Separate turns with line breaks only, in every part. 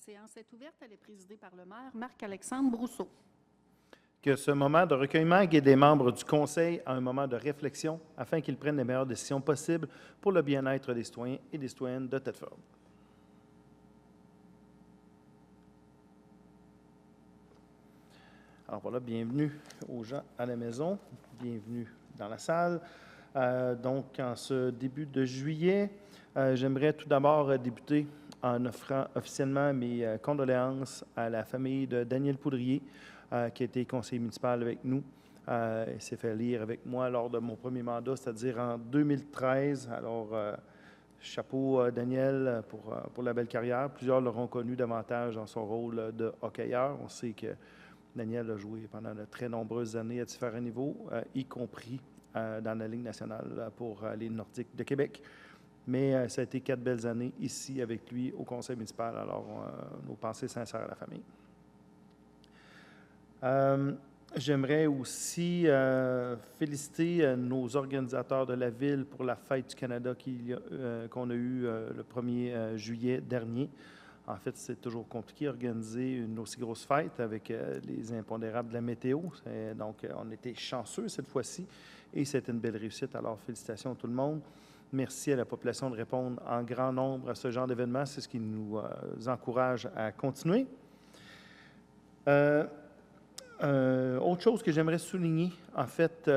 séance est ouverte. Elle est présidée par le maire Marc-Alexandre Brousseau.
Que ce moment de recueillement guide les membres du Conseil à un moment de réflexion afin qu'ils prennent les meilleures décisions possibles pour le bien-être des citoyens et des citoyennes de Thetford. Alors voilà, bienvenue aux gens à la maison, bienvenue dans la salle. Donc, en ce début de juillet, j'aimerais tout d'abord débuter en offrant officiellement mes condoléances à la famille de Daniel Poudrier, qui a été conseiller municipal avec nous. Il s'est fait élire avec moi lors de mon premier mandat, c'est-à-dire en 2013. Alors, chapeau Daniel pour la belle carrière. Plusieurs l'auront connu davantage dans son rôle de hockeyeur. On sait que Daniel a joué pendant de très nombreuses années à différents niveaux, y compris dans la Ligue nationale pour les Nordiques de Québec. Mais ça a été 4 belles années ici avec lui au conseil municipal. Alors, nos pensées sincères à la famille. J'aimerais aussi féliciter nos organisateurs de la Ville pour la Fête du Canada qu'on a eue le 1er juillet dernier. En fait, c'est toujours compliqué d'organiser une aussi grosse fête avec les impondérables de la météo. Donc, on était chanceux cette fois-ci et c'était une belle réussite. Alors, félicitations à tout le monde. Merci à la population de répondre en grand nombre à ce genre d'événement. C'est ce qui nous encourage à continuer. Autre chose que j'aimerais souligner, en fait,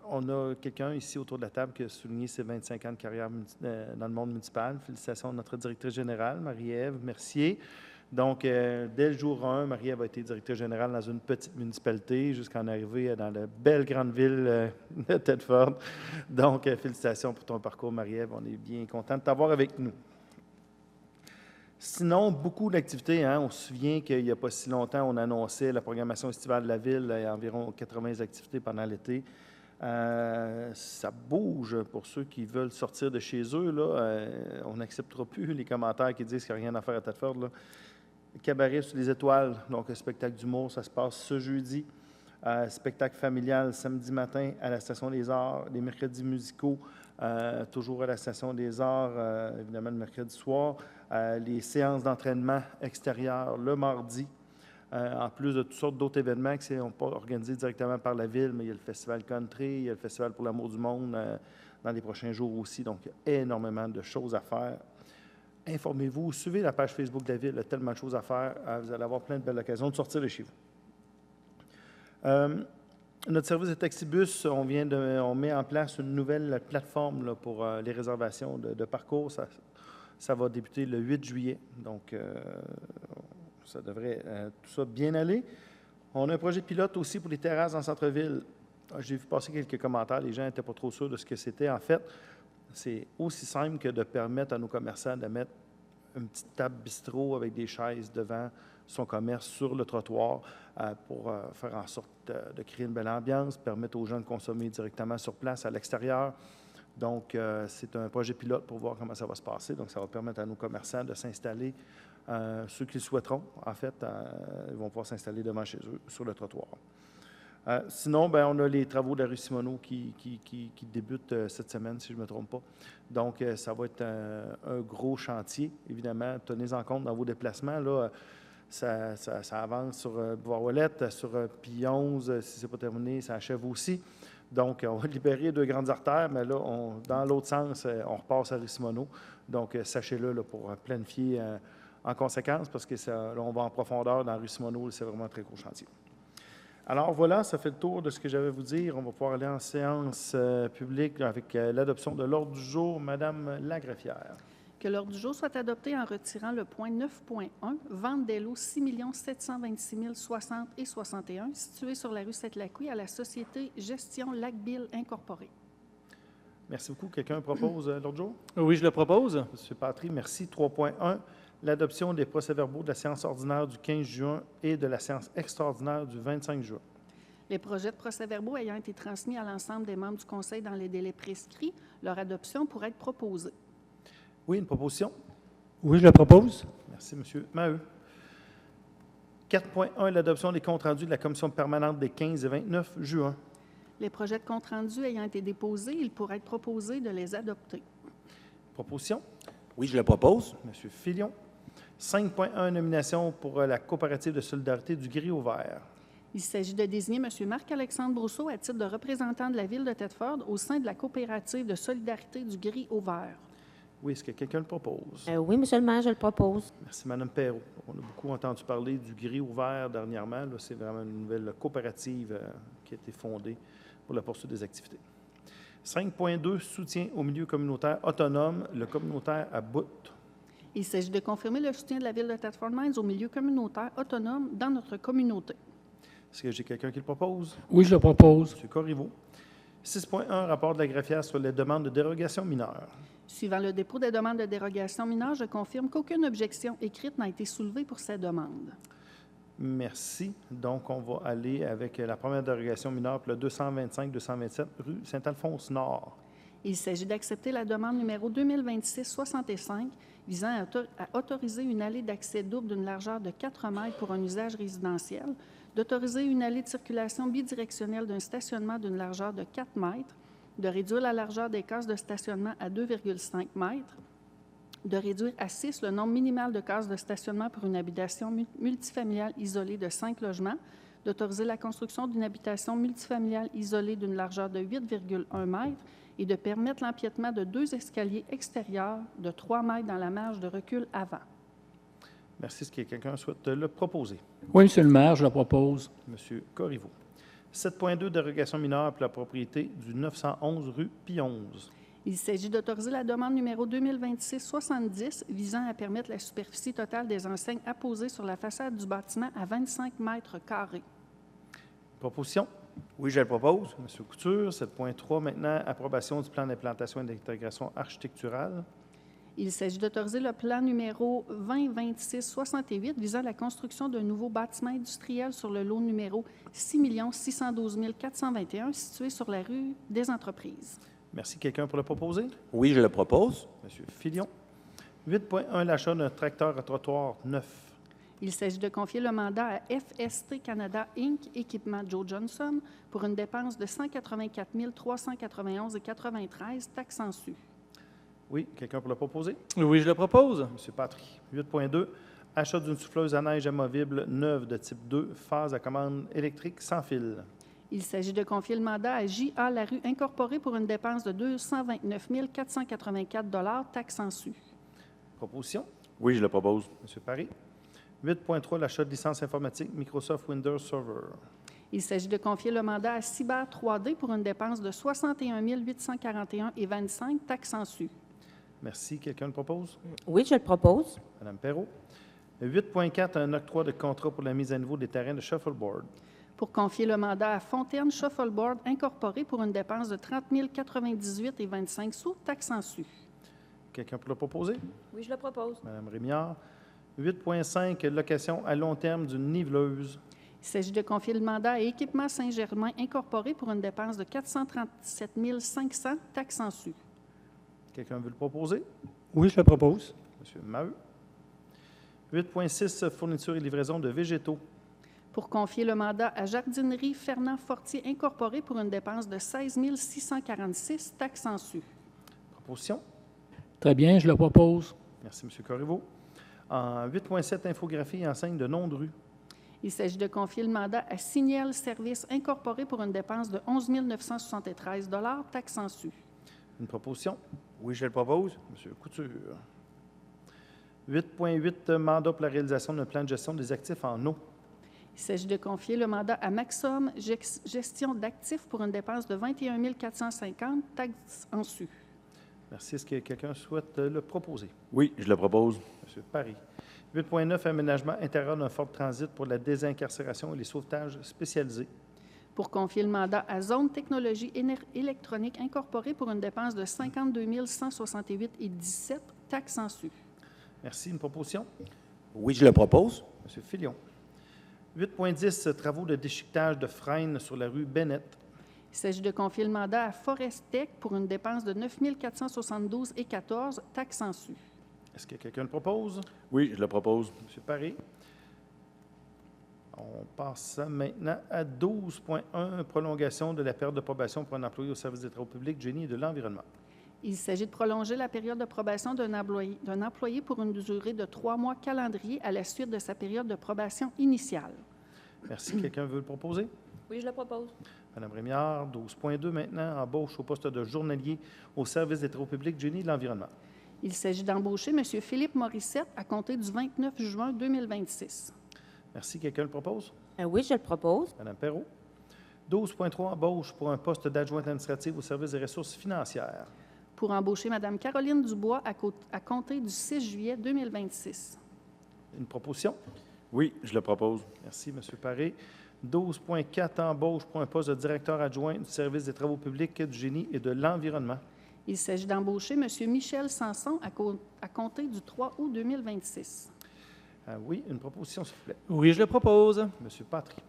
on a quelqu'un ici autour de la table qui a souligné ses 25 ans de carrière dans le monde municipal. Félicitations à notre directrice générale, Marie-Ève Mercier. Donc, dès le jour 1, Marie-Ève a été directrice générale dans une petite municipalité jusqu'à en arriver dans la belle grande ville de Thetford. Donc, félicitations pour ton parcours, Marie-Ève. On est bien content de t'avoir avec nous. Sinon, beaucoup d'activités. On se souvient qu'il n'y a pas si longtemps, on annonçait la programmation estivale de la Ville. Il y a environ 80 activités pendant l'été. Ça bouge pour ceux qui veulent sortir de chez eux. Là. On n'acceptera plus les commentaires qui disent qu'il n'y a rien à faire à Thetford. Là. Cabaret sur les étoiles, donc un spectacle d'humour, ça se passe ce jeudi. Spectacle familial samedi matin à la Station des Arts, les mercredis musicaux, toujours à la Station des Arts, évidemment le mercredi soir. Les séances d'entraînement extérieures le mardi. En plus de toutes sortes d'autres événements qui ne sont pas organisés directement par la Ville, mais il y a le Festival Country, il y a le Festival pour l'amour du monde dans les prochains jours aussi. Donc, il y a énormément de choses à faire. Informez-vous, suivez la page Facebook de la Ville, il y a tellement de choses à faire. Vous allez avoir plein de belles occasions de sortir de chez vous. Notre service de taxibus, on met en place une nouvelle plateforme là, pour les réservations de parcours. Ça va débuter le 8 juillet. Donc, ça devrait tout ça bien aller. On a un projet pilote aussi pour les terrasses en centre-ville. J'ai vu passer quelques commentaires. Les gens n'étaient pas trop sûrs de ce que c'était. En fait, c'est aussi simple que de permettre à nos commerçants de mettre une petite table bistrot avec des chaises devant son commerce sur le trottoir pour faire en sorte de créer une belle ambiance, permettre aux gens de consommer directement sur place, à l'extérieur. Donc, c'est un projet pilote pour voir comment ça va se passer. Donc, ça va permettre à nos commerçants de s'installer, ceux qui le souhaiteront, en fait, ils vont pouvoir s'installer devant chez eux, sur le trottoir. Sinon, bien, on a les travaux de la rue Simoneau qui débutent cette semaine, si je ne me trompe pas. Donc, ça va être un gros chantier, évidemment. Tenez-en compte dans vos déplacements. Là, ça avance sur Bois-Ouellette, sur Pi 11, si ce n'est pas terminé, ça achève aussi. Donc, on va libérer 2 grandes artères, mais là, dans l'autre sens, on repasse à rue Simoneau. Donc, sachez-le là, pour planifier en conséquence, parce que là, on va en profondeur dans la rue Simoneau, c'est vraiment un très gros chantier. Alors voilà, ça fait le tour de ce que j'avais à vous dire. On va pouvoir aller en séance publique avec l'adoption de l'ordre du jour. Madame Lagreffière.
Que l'ordre du jour soit adopté en retirant le point 9.1, vente des lots 6 726 060 et 61, situés sur la rue Sainte-Lacouille à la société Gestion Lac-Bill Incorporée.
Merci beaucoup. Quelqu'un propose l'ordre du jour?
Oui, je le propose.
Monsieur Patry, merci. 3.1. L'adoption des procès-verbaux de la séance ordinaire du 15 juin et de la séance extraordinaire du 25 juin.
Les projets de procès-verbaux ayant été transmis à l'ensemble des membres du Conseil dans les délais prescrits, leur adoption pourrait être proposée.
Oui, une proposition?
Oui, je le propose.
Merci, M. Maheu. 4.1. L'adoption des comptes rendus de la commission permanente des 15 et 29 juin.
Les projets de comptes rendus ayant été déposés, il pourrait être proposé de les adopter.
Proposition?
Oui, je le propose.
M. Filion. 5.1, nomination pour la coopérative de solidarité du Gris-au-Vert.
Il s'agit de désigner M. Marc-Alexandre Brousseau à titre de représentant de la Ville de Thetford au sein de la coopérative de solidarité du Gris-au-Vert.
Oui, est-ce que quelqu'un le propose?
Oui, Monsieur le maire, je le propose.
Merci, Mme Perrault. On a beaucoup entendu parler du Gris-au-Vert dernièrement. Là, c'est vraiment une nouvelle coopérative qui a été fondée pour la poursuite des activités. 5.2, soutien au milieu communautaire autonome, le communautaire à bout.
Il s'agit de confirmer le soutien de la Ville de Thetford Mines au milieu communautaire autonome dans notre communauté.
Est-ce que j'ai quelqu'un qui le propose?
Oui, je le propose.
M. Corriveau. 6.1, rapport de la greffière sur les demandes de dérogation mineure.
Suivant le dépôt des demandes de dérogation mineure, je confirme qu'aucune objection écrite n'a été soulevée pour ces demandes.
Merci. Donc, on va aller avec la première dérogation mineure pour le 225-227 rue Saint-Alphonse-Nord.
Il s'agit d'accepter la demande numéro 2026-65 visant à autoriser une allée d'accès double d'une largeur de 4 mètres pour un usage résidentiel, d'autoriser une allée de circulation bidirectionnelle d'un stationnement d'une largeur de 4 mètres, de réduire la largeur des cases de stationnement à 2,5 mètres, de réduire à 6 le nombre minimal de cases de stationnement pour une habitation multifamiliale isolée de 5 logements, d'autoriser la construction d'une habitation multifamiliale isolée d'une largeur de 8,1 mètres et de permettre l'empiètement de 2 escaliers extérieurs de 3 mètres dans la marge de recul avant.
Merci. Est-ce que quelqu'un souhaite le proposer?
Oui, Monsieur le maire, je le propose.
M. Corriveau. 7.2, dérogation mineure pour la propriété du 911 rue Pie-11.
Il s'agit d'autoriser la demande numéro 2026-70 visant à permettre la superficie totale des enseignes apposées sur la façade du bâtiment à 25 mètres carrés.
Proposition?
Oui, je le propose.
M. Couture. 7.3, maintenant, approbation du plan d'implantation et d'intégration architecturale.
Il s'agit d'autoriser le plan numéro 2026-68 visant la construction d'un nouveau bâtiment industriel sur le lot numéro 6 612 421 situé sur la rue des Entreprises.
Merci. Quelqu'un pour le proposer?
Oui, je le propose.
M. Filion. 8.1, l'achat d'un tracteur à trottoir neuf.
Il s'agit de confier le mandat à FST Canada Inc., équipement Joe Johnson, pour une dépense de 184 391,93 taxes en su.
Oui. Quelqu'un pour le proposer?
Oui, je le propose.
M. Patry. 8.2, achat d'une souffleuse à neige amovible neuve de type 2, phase à commande électrique sans fil.
Il s'agit de confier le mandat à J.A. Larue Incorporé pour une dépense de 229 484 taxes en su.
Proposition?
Oui, je le propose.
M. Paris. 8.3, l'achat de licence informatique Microsoft Windows Server.
Il s'agit de confier le mandat à Cyber 3D pour une dépense de 61 841,25 taxes en su.
Merci. Quelqu'un le propose?
Oui, je le propose.
Mme Perrault. 8.4, un octroi de contrat pour la mise à niveau des terrains de shuffleboard.
Pour confier le mandat à Fontaine Shuffleboard Incorporé pour une dépense de 30 098,25 sous, taxes en su.
Quelqu'un pour le proposer?
Oui, je le propose.
Mme Rémillard. 8.5, location à long terme d'une niveleuse.
Il s'agit de confier le mandat à Équipement Saint-Germain Incorporé pour une dépense de 437 500 taxes en su.
Quelqu'un veut le proposer?
Oui, je le propose.
M. Maheu. 8.6, fourniture et livraison de végétaux.
Pour confier le mandat à Jardinerie Fernand Fortier Incorporé pour une dépense de 16 646 taxes en su.
Proposition?
Très bien, je le propose.
Merci, M. Corriveau. En 8.7, infographie et enseigne de nom de rue.
Il s'agit de confier le mandat à Signal Services Incorporé pour une dépense de 11 973 taxes en su.
Une proposition?
Oui, je le propose.
M. Couture. 8.8, mandat pour la réalisation d'un plan de gestion des actifs en eau.
Il s'agit de confier le mandat à Maxom Gestion d'actifs pour une dépense de 21 450 taxes en su.
Merci. Est-ce que quelqu'un souhaite le proposer?
Oui, je le propose.
M. Paris. 8.9, aménagement intérieur d'un Ford Transit pour la désincarcération et les sauvetages spécialisés.
Pour confier le mandat à Zone Technologie électronique Incorporée pour une dépense de 52 168,17 taxes en su.
Merci. Une proposition?
Oui, je le propose.
M. Filion. 8.10, travaux de déchiquetage de freins sur la rue Bennett.
Il s'agit de confier le mandat à Forestec pour une dépense de 9 472,14 taxes en su.
Est-ce que quelqu'un le propose?
Oui, je le propose.
M. Paris. On passe maintenant à 12.1, prolongation de la période de probation pour un employé au service des travaux publics, génie et de l'environnement.
Il s'agit de prolonger la période de probation d'un employé pour une durée de 3 mois calendrier à la suite de sa période de probation initiale.
Merci. Quelqu'un veut le proposer?
Oui, je le propose.
Madame Rémillard, 12.2 maintenant, embauche au poste de journalier au service des travaux publics, Génie de l'environnement.
Il s'agit d'embaucher M. Philippe Morissette à compter du 29 juin 2026.
Merci. Quelqu'un le propose?
Oui, je le propose.
Madame Perrault. 12.3, embauche pour un poste d'adjointe administrative au service des ressources financières.
Pour embaucher Mme Caroline Dubois à compter du 6 juillet 2026.
Une proposition?
Oui, je le propose.
Merci, M. Paré. 12.4, embauche pour un poste de directeur adjoint du service des travaux publics, du Génie et de l'environnement.
Il s'agit d'embaucher M. Michel Sanson à compter du 3 août 2026.
Oui, une proposition, s'il vous plaît.
Oui, je le propose.
M. Patry.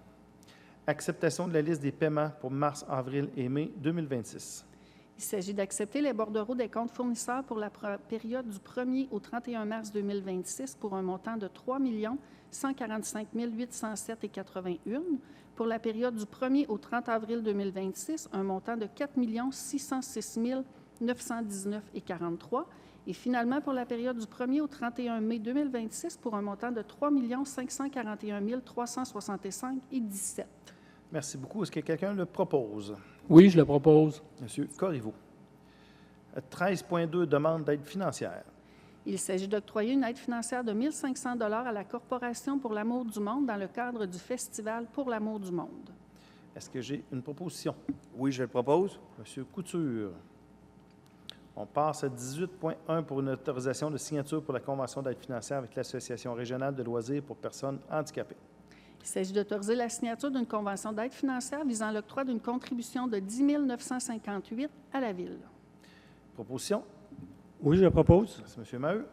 Acceptation de la liste des paiements pour mars, avril et mai 2026.
Il s'agit d'accepter les bordereaux des comptes fournisseurs pour la période du 1er au 31 mars 2026 pour un montant de 3 145 807,81. Pour la période du 1er au 30 avril 2026, un montant de 4 606 919,43. Et finalement, pour la période du 1er au 31 mai 2026, pour un montant de 3 541 365,17.
Merci beaucoup. Est-ce que quelqu'un le propose?
Oui, je le propose.
M. Corriveau. 13.2, demande d'aide financière.
Il s'agit d'octroyer une aide financière de 1 500 $ à la Corporation pour l'amour du monde dans le cadre du Festival pour l'amour du monde.
Est-ce que j'ai une proposition?
Oui, je le propose.
M. Couture. On passe à 18.1 pour une autorisation de signature pour la convention d'aide financière avec l'Association régionale de loisirs pour personnes handicapées.
Il s'agit d'autoriser la signature d'une convention d'aide financière visant l'octroi d'une contribution de 10 958 à la Ville.
Proposition?
Oui, je le propose.
Merci, M. Maheu.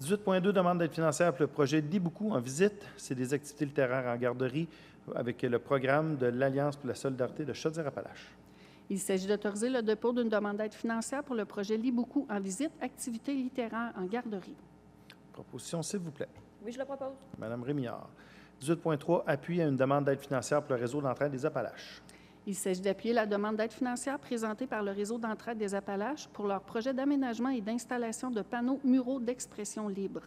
18.2, demande d'aide financière pour le projet Liboukou en visite. C'est des activités littéraires en garderie avec le programme de l'Alliance pour la solidarité de Chaudière-Appalaches.
Il s'agit d'autoriser le dépôt d'une demande d'aide financière pour le projet Liboukou en visite, activités littéraires en garderie.
Proposition, s'il vous plaît.
Oui, je le propose.
Madame Rémillard. 18.3, appui à une demande d'aide financière pour le réseau d'entraide des Appalaches.
Il s'agit d'appuyer la demande d'aide financière présentée par le réseau d'entraide des Appalaches pour leur projet d'aménagement et d'installation de panneaux muraux d'expression libre.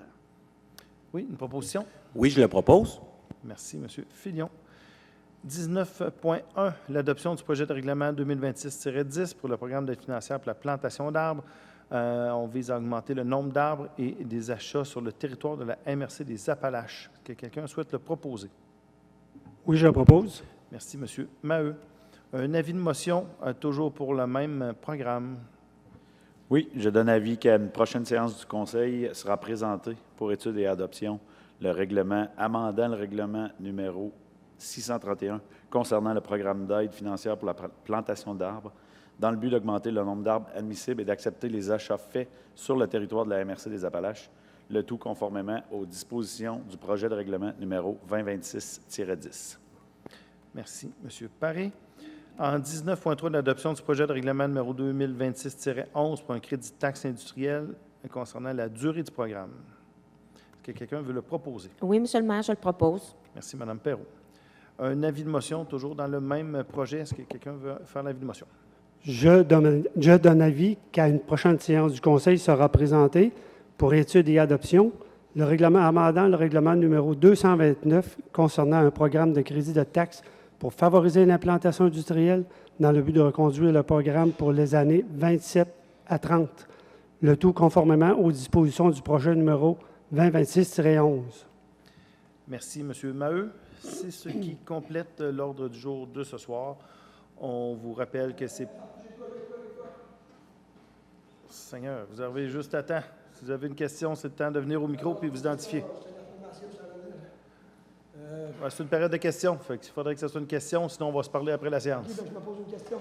Oui, une proposition?
Oui, je le propose.
Merci, M. Filion. 19.1, l'adoption du projet de règlement 2026-10 pour le programme d'aide financière pour la plantation d'arbres. On vise à augmenter le nombre d'arbres et des achats sur le territoire de la MRC des Appalaches. Est-ce que quelqu'un souhaite le proposer?
Oui, je le propose.
Merci, M. Maheu. Un avis de motion, toujours pour le même programme.
Oui, je donne avis qu'à une prochaine séance du Conseil sera présenté pour étude et adoption le règlement amendant le règlement numéro 631 concernant le programme d'aide financière pour la plantation d'arbres dans le but d'augmenter le nombre d'arbres admissibles et d'accepter les achats faits sur le territoire de la MRC des Appalaches, le tout conformément aux dispositions du projet de règlement numéro 2026-10.
Merci, M. Paré. En 19.3, l'adoption du projet de règlement numéro 2026-11 pour un crédit de taxe industrielle concernant la durée du programme. Est-ce que quelqu'un veut le proposer?
Oui, Monsieur le maire, je le propose.
Merci, Mme Perrault. Un avis de motion, toujours dans le même projet. Est-ce que quelqu'un veut faire l'avis de motion?
Je donne avis qu'à une prochaine séance du Conseil sera présentée pour étude et adoption le règlement amendant le règlement numéro 229 concernant un programme de crédit de taxe pour favoriser l'implantation industrielle dans le but de reconduire le programme pour les années 27 à 30, le tout conformément aux dispositions du projet numéro 2026-11.
Merci, M. Maheu. C'est ce qui complète l'ordre du jour de ce soir. On vous rappelle que c'est... Seigneur, vous avez juste à temps. Si vous avez une question, c'est le temps de venir au micro et vous identifier. C'est une période de questions. Il faudrait que ce soit une question, sinon on va se parler après la séance.
Je me pose une question.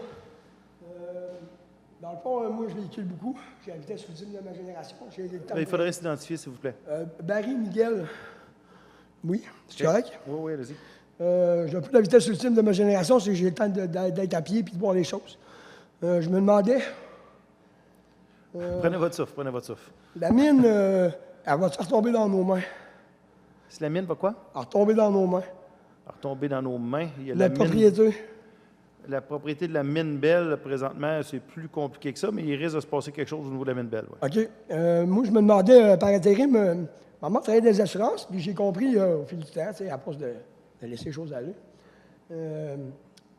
Dans le fond, moi, je véhicule beaucoup. J'ai la vitesse ultime de ma génération.
Il faudrait s'identifier, s'il vous plaît.
Barry Miguel. Oui, c'est correct?
Oui, allez-y.
J'ai un peu la vitesse ultime de ma génération, c'est que j'ai le temps d'être à pied et de voir les choses. Je me demandais...
Prenez votre souffle,
La mine, elle va-tu retomber dans nos mains?
Si la mine va quoi?
Elle va retomber dans nos mains.
Elle va retomber dans nos mains. Il y a
La propriété.
la propriété de la mine Belle, présentement, c'est plus compliqué que ça, mais il risque de se passer quelque chose au niveau de la mine Belle. Ouais.
OK. Moi, je me demandais, par intérim, maman travaillait des assurances, puis j'ai compris au fil du temps, tu sais, à force de laisser les choses aller.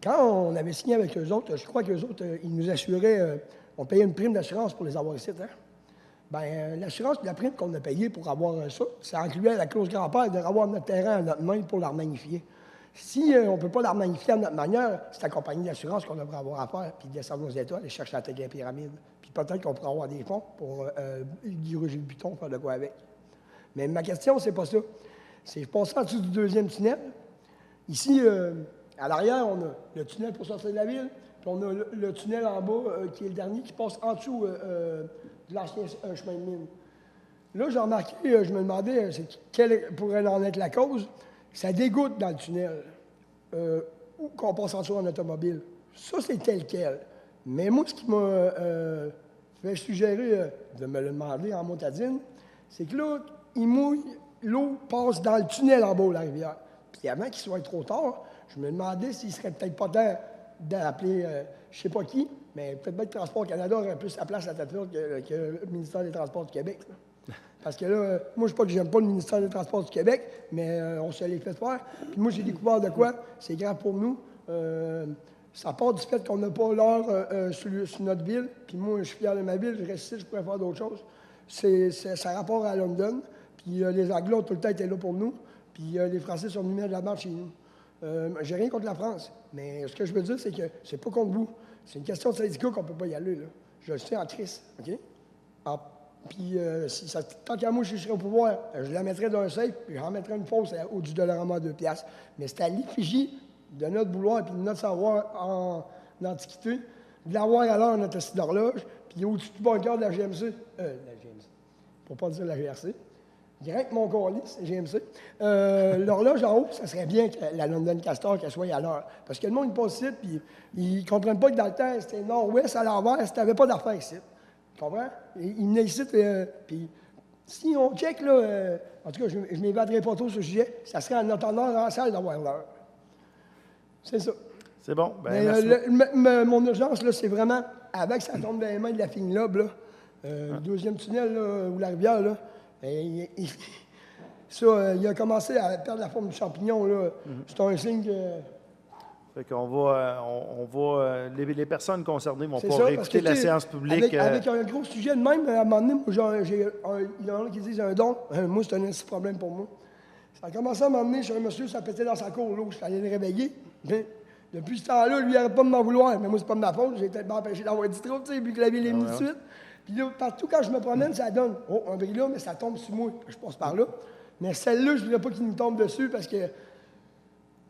Quand on avait signé avec eux autres, je crois qu'eux autres, ils nous assuraient, on payait une prime d'assurance pour les avoir ici. Hein? Bien, l'assurance de la prime qu'on a payée pour avoir ça incluait la clause grand-père de avoir notre terrain à notre main pour la remagnifier. Si on ne peut pas la remagnifier à notre manière, c'est la compagnie d'assurance qu'on devrait avoir à faire, puis descendre nos états, aller chercher la tête de la pyramide. Puis peut-être qu'on pourrait avoir des fonds pour diriger le buton, faire de quoi avec. Mais ma question, c'est pas ça. C'est je passe en dessous du deuxième tunnel. Ici, à l'arrière, on a le tunnel pour sortir de la ville, puis on a le tunnel en bas, qui est le dernier, qui passe en dessous de l'ancien chemin de mine. Là, j'ai remarqué, je me demandais quelle pourrait en être la cause. Ça dégoûte dans le tunnel, ou qu'on passe en dessous en automobile. Ça, c'est tel quel. Mais moi, ce qui m'a fait suggérer de me le demander en motadine, c'est que là, il mouille, l'eau passe dans le tunnel en bas de la rivière. Puis avant qu'il soit trop tard, je me demandais s'il serait peut-être pas temps d'appeler, je sais pas qui, mais peut-être bien que Transport Canada aurait plus sa place à tête là que le ministère des Transports du Québec. Là. Parce que là, moi, je sais pas que j'aime pas le ministère des Transports du Québec, mais on se les fait faire. Puis moi, j'ai découvert de quoi, c'est grave pour nous. Ça part du fait qu'on n'a pas l'heure sur notre ville. Puis moi, je suis fier de ma ville, je reste ici, je pourrais faire d'autres choses. Ça rapport à London. Puis les Anglais ont tout le temps été là pour nous. Puis les Français sont venus mettre de la marche chez nous. J'ai rien contre la France, mais ce que je veux dire, c'est que c'est pas contre vous. C'est une question de syndicat qu'on peut pas y aller, là. Je le sais en crise, OK? Puis, tant qu'à moi, je serais au pouvoir, je la mettrais dans un safe, puis j'en mettrais une fausse au-dessus de leur à 2 piastres. Mais c'est à l'effigie de notre vouloir et de notre savoir en antiquité, de l'avoir à l'heure notre assis d'horloge, puis au-dessus du bunker de la GMC, pour pas dire la GRC, direct mon colis, c'est GMC. L'horloge en haut, ça serait bien que la London Castor qu'elle soit à l'heure. Parce que le monde, il passe ici, puis ils ne comprennent pas que dans le temps, c'était nord-ouest à l'envers, si tu n'avais pas d'affaires ici. Tu comprends? Ils venaient ici, puis si on check, là, en tout cas, je ne m'évaderai pas trop sur ce sujet, ça serait à notre honneur en salle d'avoir l'heure. C'est ça.
C'est bon. Ben,
Mais
merci.
mon urgence, là, c'est vraiment, avant que ça tombe dans les mains de la fine lobe, là, le deuxième tunnel, là, ou la rivière, là, il a commencé à perdre la forme du champignon, là. C'est un signe que...
Fait qu'on va, les personnes concernées vont
C'est
pouvoir
ça, parce
réécouter
que,
la
tu sais,
séance publique.
Avec un gros sujet de même, à un moment donné, moi, il y en a qui disent un don. Moi, c'est un petit problème pour moi. Ça a commencé à m'emmener chez un monsieur, ça pétait dans sa cour, l'eau. Je suis allé le réveiller. Mais depuis ce temps-là, lui, il n'arrête pas de m'en vouloir. Mais moi, c'est pas de ma faute. J'ai peut-être empêché d'avoir du trop, tu sais, vu que la ville est mis de suite. Puis là, partout, quand je me promène, ça donne. Oh, un bris là, mais ça tombe sur moi. Je passe par là. Mais celle-là, je ne voudrais pas qu'il me tombe dessus parce que.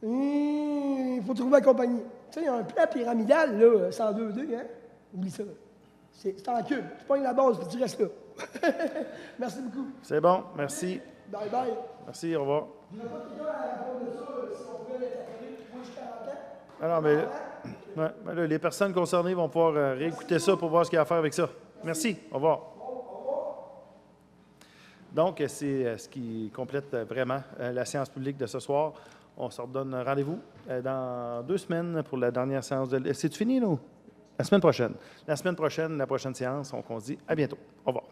Il faut trouver la compagnie. Tu sais, un plat pyramidal, là, 102D, hein? Oublie ça. C'est en cube. Tu pognes la base, puis tu restes là. Merci beaucoup.
C'est bon, merci.
Bye bye.
Merci, au revoir.
Il n'y a pas quelqu'un à répondre de ça, si on pouvait l'intégrer. Moi, je suis 40 ans.
Alors, mais là, les personnes concernées vont pouvoir réécouter ça pour voir ce qu'il y a à faire avec ça. Merci, au revoir. Donc, c'est ce qui complète vraiment la séance publique de ce soir. On se redonne rendez-vous dans 2 semaines pour la dernière séance de... C'est-tu fini, nous? La semaine prochaine. La semaine prochaine, la prochaine séance, on se dit à bientôt. Au revoir.